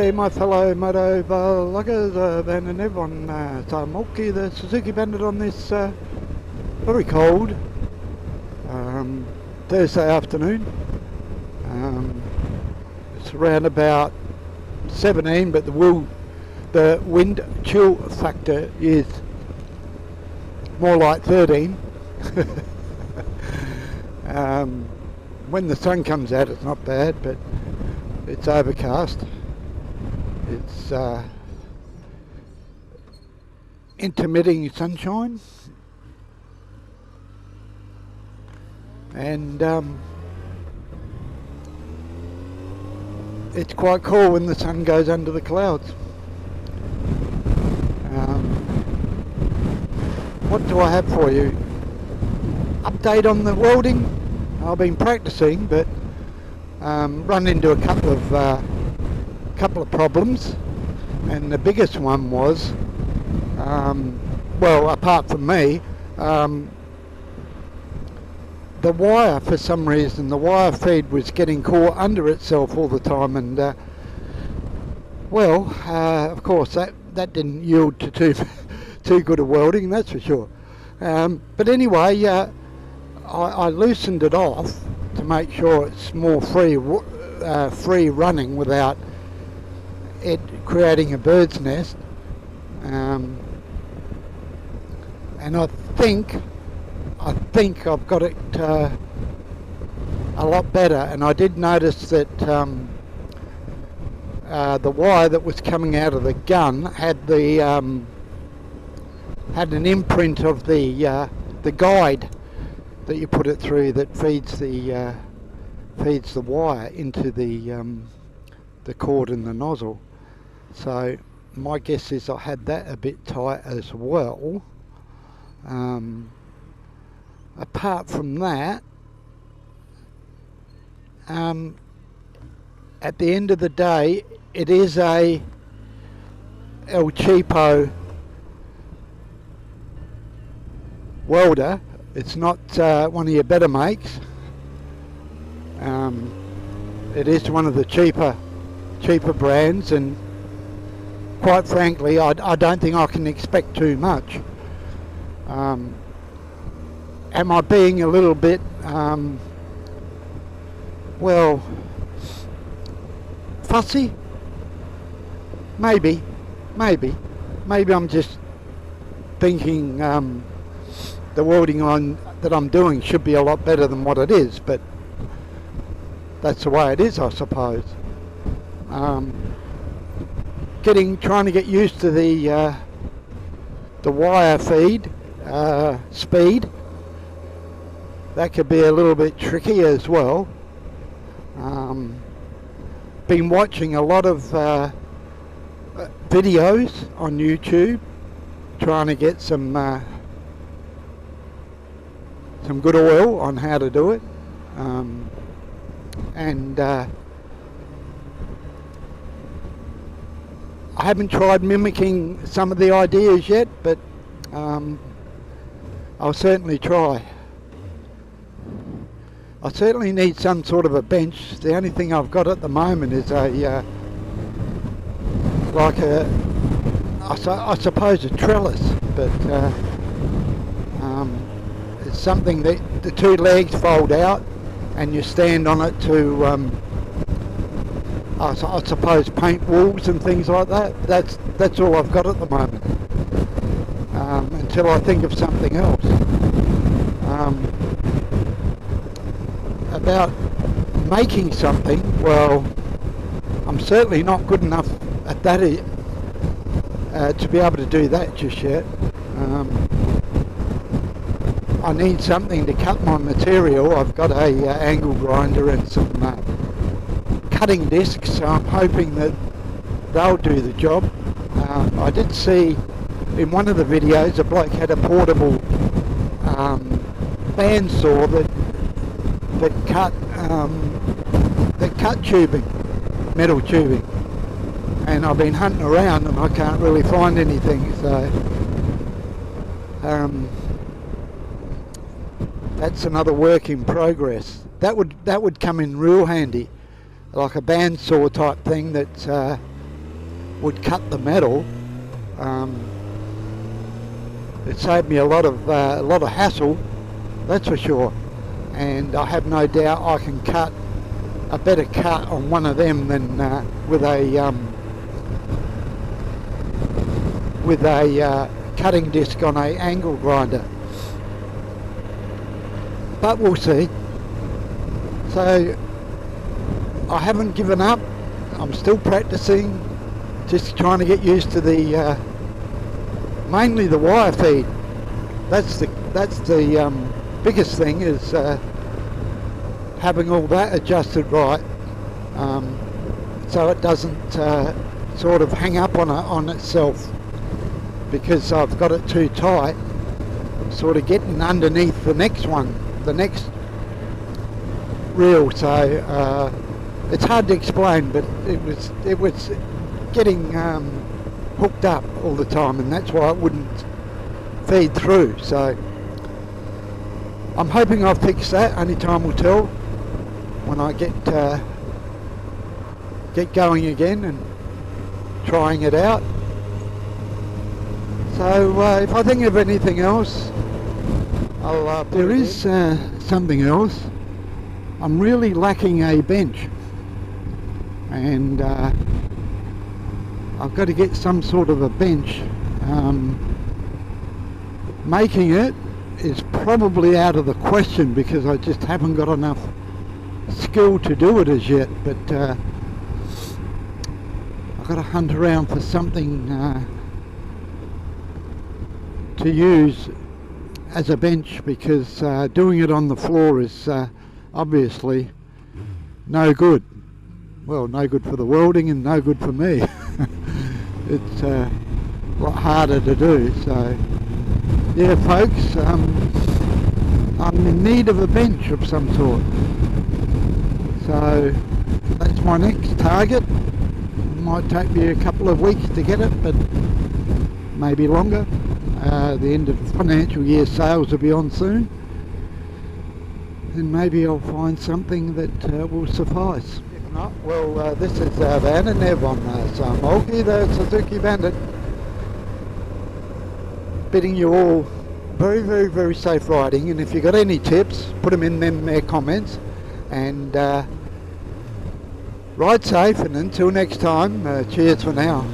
G'day my fellow moto vloggers and everyone, it's Mulkey, the Suzuki Bandit on this very cold Thursday afternoon. It's around about 17, but the wind chill factor is more like 13. When the sun comes out it's not bad, but it's overcast. It's intermittent sunshine, and it's quite cool when the sun goes under the clouds. What do I have for you? Update on the welding. I've been practicing, but run into a couple of problems, and the biggest one was, well, apart from me, the wire, for some reason, the wire feed was getting caught under itself all the time, and well, of course that didn't yield to too good a welding, that's for sure. But anyway, I loosened it off to make sure it's more free running without it creating a bird's nest, and I think I've got it a lot better. And I did notice that the wire that was coming out of the gun had an imprint of the guide that you put it through that feeds the wire into the cord and the nozzle. So my guess is I had that a bit tight as well. Apart from that, at the end of the day, it is a El Cheapo welder. It's not one of your better makes. It is one of the cheaper brands, and quite frankly, I don't think I can expect too much. Am I being a little bit, well, fussy? Maybe I'm just thinking the welding that I'm doing should be a lot better than what it is, but that's the way it is, I suppose. Trying to get used to the wire feed speed. That could be a little bit tricky as well. Been watching a lot of videos on YouTube, trying to get some good oil on how to do it, and I haven't tried mimicking some of the ideas yet, but I'll certainly try. I certainly need some sort of a bench. The only thing I've got at the moment is I suppose a trellis, but it's something that the two legs fold out and you stand on it to I suppose paint walls and things like that. That's all I've got at the moment, until I think of something else. About making something, well, I'm certainly not good enough at that to be able to do that just yet. I need something to cut my material. I've got a angle grinder and some cutting discs, so I'm hoping that they'll do the job. I did see in one of the videos a bloke had a portable bandsaw that cut tubing, metal tubing, and I've been hunting around and I can't really find anything, so that's another work in progress. That would come in real handy, like a bandsaw type thing that would cut the metal. It saved me a lot of hassle, that's for sure. And I have no doubt I can cut a better cut on one of them than with a cutting disc on a angle grinder. But we'll see. So I haven't given up. I'm still practicing, just trying to get used to the mainly the wire feed. That's the biggest thing, is having all that adjusted right, so it doesn't sort of hang up on itself, because I've got it too tight. I'm sort of getting underneath the next reel, so it's hard to explain, but it was getting hooked up all the time, and that's why it wouldn't feed through. So I'm hoping I'll fix that. Only time will tell when I get going again and trying it out. So if I think of anything else, I'll there is something else. I'm really lacking a bench, and I've got to get some sort of a bench. Making it is probably out of the question, because I just haven't got enough skill to do it as yet, but I've got to hunt around for something to use as a bench, because doing it on the floor is obviously no good. Well, no good for the welding and no good for me. It's a lot harder to do. So yeah, folks, I'm in need of a bench of some sort. So that's my next target. It might take me a couple of weeks to get it, but maybe longer. The end of the financial year sales will be on soon, and maybe I'll find something that will suffice. If not, well, this is Van and Nev on Saga, the Suzuki Bandit, bidding you all very, very, very safe riding. And if you got any tips, put them in their comments, and ride safe, and until next time, cheers for now.